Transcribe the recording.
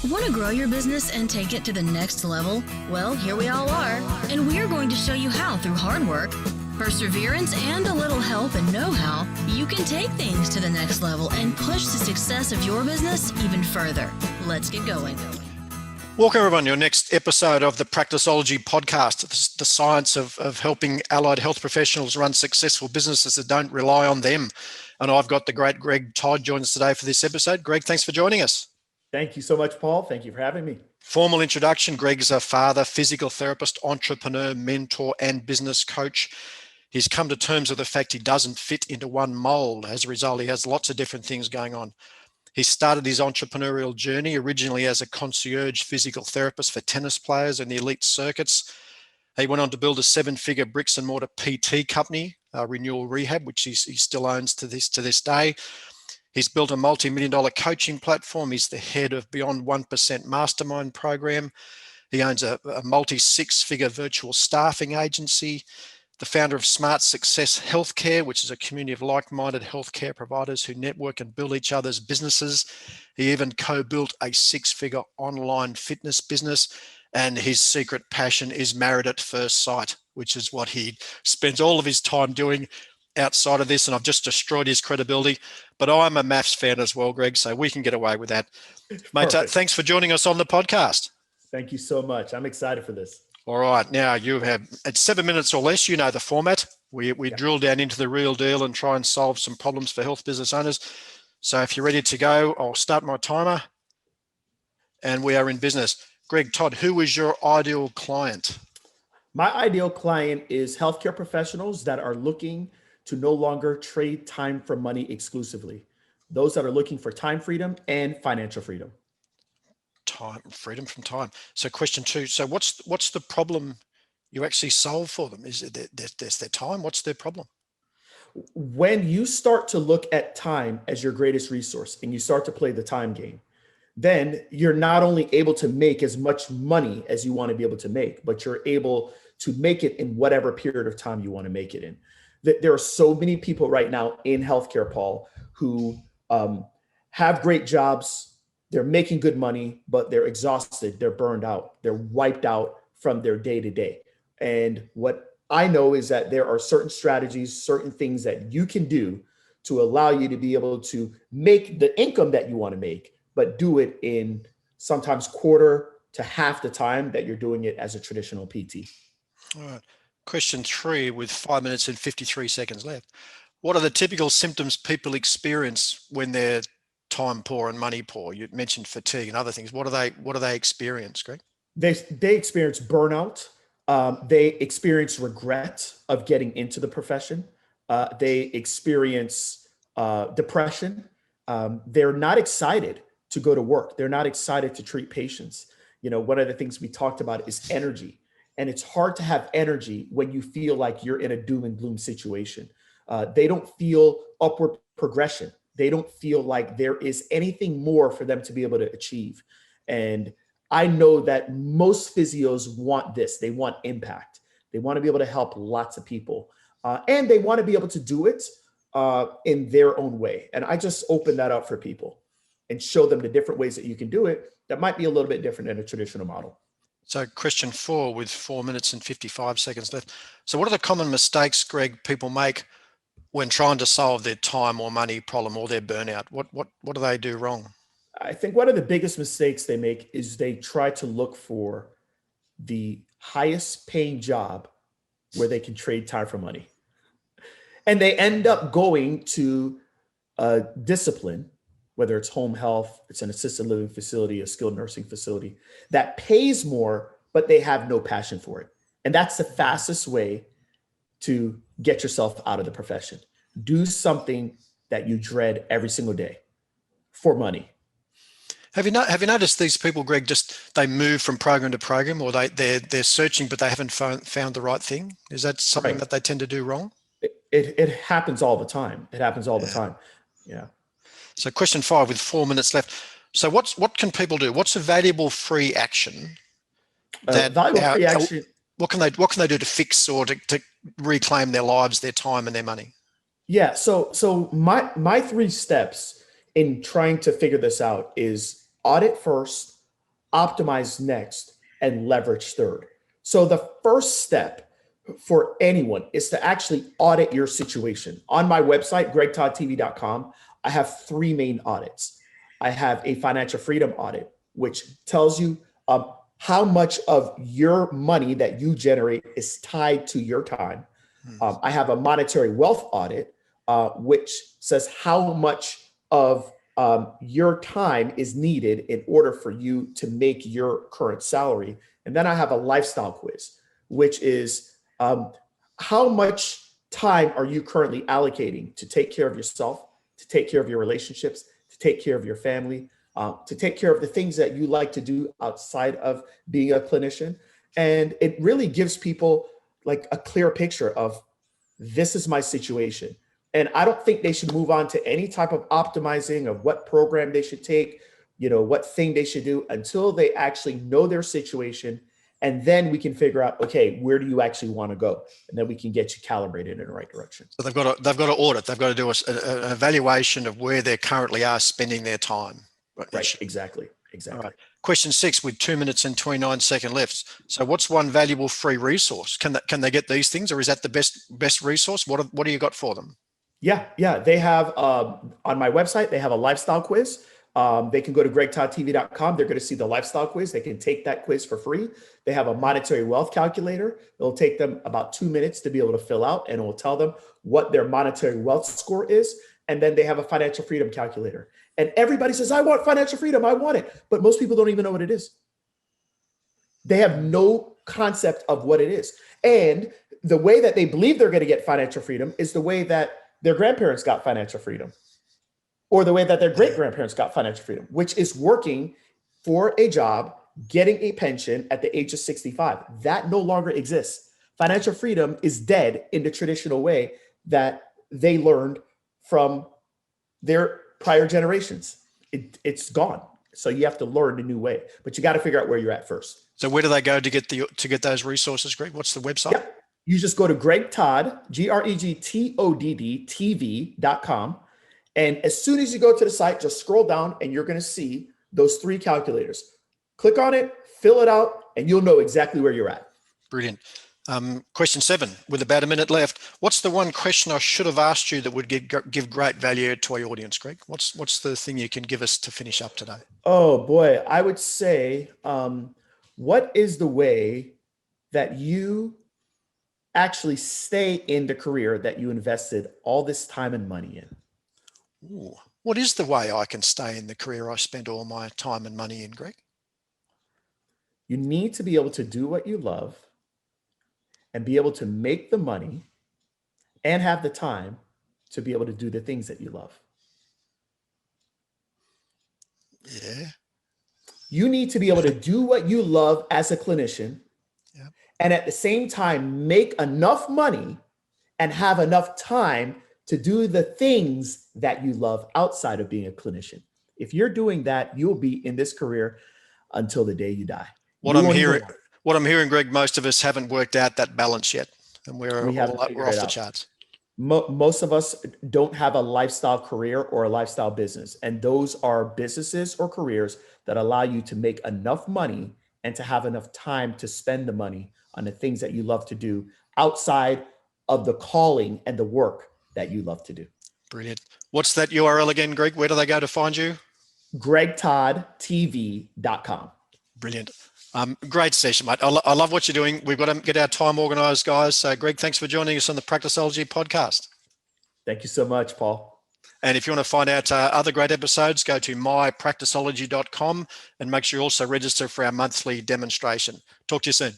Want to grow your business and take it to the next level? Well, here we all are, and we're going to show you how through hard work, perseverance, and a little help and know-how, you can take things to the next level and push the success of your business even further. Let's get going. Welcome everyone, your next episode of the Practiceology Podcast, the science of helping allied health professionals run successful businesses that don't rely on them. And I've got the great Greg Todd joins us today for this episode. Greg, thanks for joining us. Thank you so much, Paul. Thank you for having me. Formal introduction, Greg is a father, physical therapist, entrepreneur, mentor, and business coach. He's come to terms with the fact he doesn't fit into one mold. As a result, he has lots of different things going on. He started his entrepreneurial journey originally as a concierge physical therapist for tennis players in the elite circuits. He went on to build a seven-figure bricks and mortar PT company, Renewal Rehab, which he still owns to this day. He's built a multi-million-dollar coaching platform. He's the head of Beyond 1% Mastermind program. He owns a multi-six-figure virtual staffing agency, the founder of Smart Success Healthcare, which is a community of like-minded healthcare providers who network and build each other's businesses. He even co-built a six-figure online fitness business, and his secret passion is married at first sight, which is what he spends all of his time doing outside of this, and I've just destroyed his credibility. But I'm a maths fan as well, Greg, so we can get away with that. Mate, thanks for joining us on the podcast. Thank you so much. I'm excited for this. All right, now you have, at 7 minutes or less, you know the format. We drill down into the real deal and try and solve some problems for health business owners. So if you're ready to go, I'll start my timer, and we are in business. Greg, Todd, who is your ideal client? My ideal client is healthcare professionals that are looking to no longer trade time for money exclusively. Those that are looking for time freedom and financial freedom. Freedom from time. So question two, so what's the problem you actually solve for them? Is it there's their time? What's their problem? When you start to look at time as your greatest resource and you start to play the time game, then you're not only able to make as much money as you want to be able to make, but you're able to make it in whatever period of time you want to make it in. There are so many people right now in healthcare, Paul, who have great jobs. They're making good money, but they're exhausted. They're burned out. They're wiped out from their day to day. And what I know is that there are certain strategies, certain things that you can do to allow you to be able to make the income that you want to make, but do it in sometimes quarter to half the time that you're doing it as a traditional PT. All right. Question three, with 5 minutes and 53 seconds left. What are the typical symptoms people experience when they're time poor and money poor? You mentioned fatigue and other things. What do they experience, Greg? They experience burnout. They experience regret of getting into the profession. They experience depression. They're not excited to go to work. They're not excited to treat patients. You know, one of the things we talked about is energy. And it's hard to have energy when you feel like you're in a doom and gloom situation. They don't feel upward progression. They don't feel like there is anything more for them to be able to achieve. And I know that most physios want this. They want impact. They want to be able to help lots of people. And they want to be able to do it in their own way. And I just open that up for people and show them the different ways that you can do it that might be a little bit different than a traditional model. So question four, with 4 minutes and 55 seconds left. So what are the common mistakes, Greg, people make when trying to solve their time or money problem or their burnout? What do they do wrong? I think one of the biggest mistakes they make is they try to look for the highest paying job where they can trade time for money. And they end up going to a discipline, whether it's home health, it's an assisted living facility, a skilled nursing facility, that pays more, but they have no passion for it. And that's the fastest way to get yourself out of the profession. Do something that you dread every single day for money. Have you noticed these people, Greg, just they move from program to program, or they're searching, but they haven't found the right thing? Is that something that they tend to do wrong? It happens all the time. It happens all the time. Yeah. So question 5, with 4 minutes left. So what can people do? What's a valuable free action? Free action. What can they do to fix or to reclaim their lives, their time, and their money? Yeah. So my 3 steps in trying to figure this out is audit first, optimize next, and leverage third. So the first step for anyone is to actually audit your situation. On my website, gregtoddtv.com, I have three main audits. I have a financial freedom audit, which tells you how much of your money that you generate is tied to your time. I have a monetary wealth audit, which says how much of your time is needed in order for you to make your current salary. And then I have a lifestyle quiz, which is how much time are you currently allocating to take care of yourself, to take care of your relationships, to take care of your family, to take care of the things that you like to do outside of being a clinician. And it really gives people like a clear picture of this is my situation. And I don't think they should move on to any type of optimizing of what program they should take, what thing they should do until they actually know their situation. And then we can figure out, okay, where do you actually want to go? And then we can get you calibrated in the right direction. So they've got to audit. They've got to do an evaluation of where they currently are spending their time. Right. Exactly. All right. Question 6 with 2 minutes and 29 seconds left. So what's one valuable free resource? Can they get these things, or is that the best resource? What do you got for them? Yeah. They have on my website, they have a lifestyle quiz. They can go to gregtoddtv.com. They're going to see the lifestyle quiz. They can take that quiz for free. They have a monetary wealth calculator. It'll take them about 2 minutes to be able to fill out, and it will tell them what their monetary wealth score is. And then they have a financial freedom calculator. And everybody says, I want financial freedom. I want it. But most people don't even know what it is. They have no concept of what it is. And the way that they believe they're going to get financial freedom is the way that their grandparents got financial freedom, or the way that their great-grandparents got financial freedom, which is working for a job, getting a pension at the age of 65. That no longer exists. Financial freedom is dead in the traditional way that they learned from their prior generations. It's gone. So you have to learn a new way, but you got to figure out where you're at first. So where do they go to get those resources, Greg? What's the website? Yeah. You just go to Greg Todd, GregTodd TV.com. And as soon as you go to the site, just scroll down and you're going to see those three calculators. Click on it, fill it out, and you'll know exactly where you're at. Brilliant. Question 7, with about a minute left. What's the one question I should have asked you that would give great value to our audience, Greg? What's the thing you can give us to finish up today? Oh boy, I would say, what is the way that you actually stay in the career that you invested all this time and money in? Ooh, what is the way I can stay in the career I spent all my time and money in, Greg? You need to be able to do what you love and be able to make the money and have the time to be able to do the things that you love. Yeah. You need to be able to do what you love as a clinician, yeah, and at the same time make enough money and have enough time to do the things that you love outside of being a clinician. If you're doing that, you'll be in this career until the day you die. What I'm hearing, Greg, most of us haven't worked out that balance yet, and we're off the charts. Most of us don't have a lifestyle career or a lifestyle business, and those are businesses or careers that allow you to make enough money and to have enough time to spend the money on the things that you love to do outside of the calling and the work that you love to do. Brilliant. What's that URL again, Greg? Where do they go to find you? GregToddTV.com. Brilliant. Great session, mate. I love what you're doing. We've got to get our time organized, guys. So, Greg, thanks for joining us on the Practiceology Podcast. Thank you so much, Paul. And if you want to find out other great episodes, go to mypracticeology.com and make sure you also register for our monthly demonstration. Talk to you soon.